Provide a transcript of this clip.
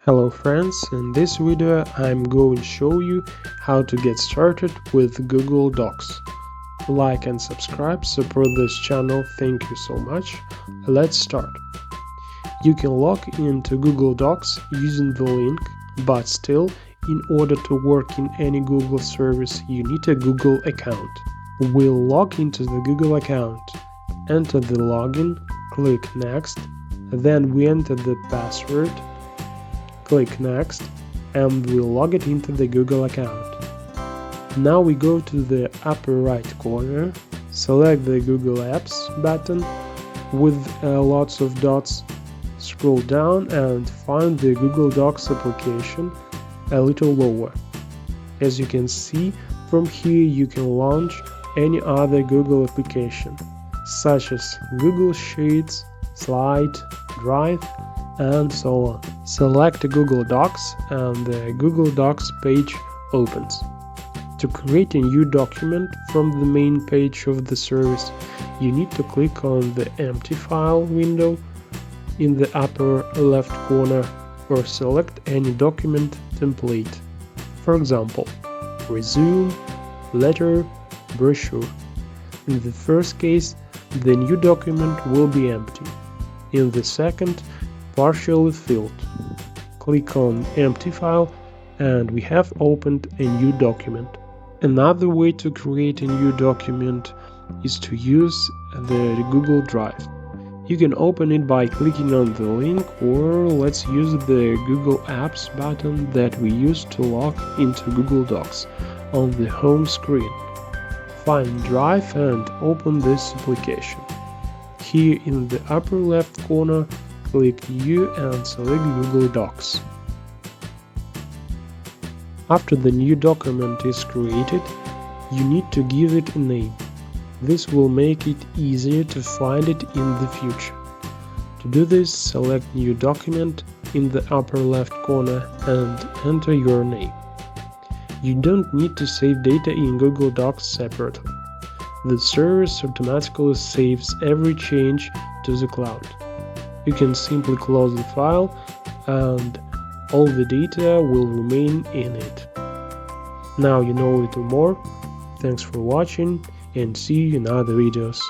Hello friends, in this video I'm going to show you how to get started with Google Docs. Like and subscribe, support this channel, thank you so much. Let's start. You can log into Google Docs using the link, but still, in order to work in any Google service you need a Google account. We'll log into the Google account. Enter the login, click Next, then we enter the password. Click Next, and we'll log it into the Google account. Now we go to the upper right corner, select the Google Apps button with lots of dots, scroll down and find the Google Docs application a little lower. As you can see, from here you can launch any other Google application, such as Google Sheets, Slide, Drive, and so on. Select Google Docs and the Google Docs page opens. To create a new document from the main page of the service, you need to click on the Empty File window in the upper left corner or select any document template. For example, resume, letter, brochure. In the first case, the new document will be empty. In the second, partially filled. Click on Empty File and we have opened a new document. Another way to create a new document is to use the Google Drive. You can open it by clicking on the link, or let's use the Google Apps button that we used to log into Google Docs on the home screen. Find Drive and open this application. Here in the upper left corner, click New and select Google Docs. After the new document is created, you need to give it a name. This will make it easier to find it in the future. To do this, select New Document in the upper left corner and enter your name. You don't need to save data in Google Docs separately. The service automatically saves every change to the cloud. You can simply close the file and all the data will remain in it. Now you know a little more. Thanks for watching and see you in other videos.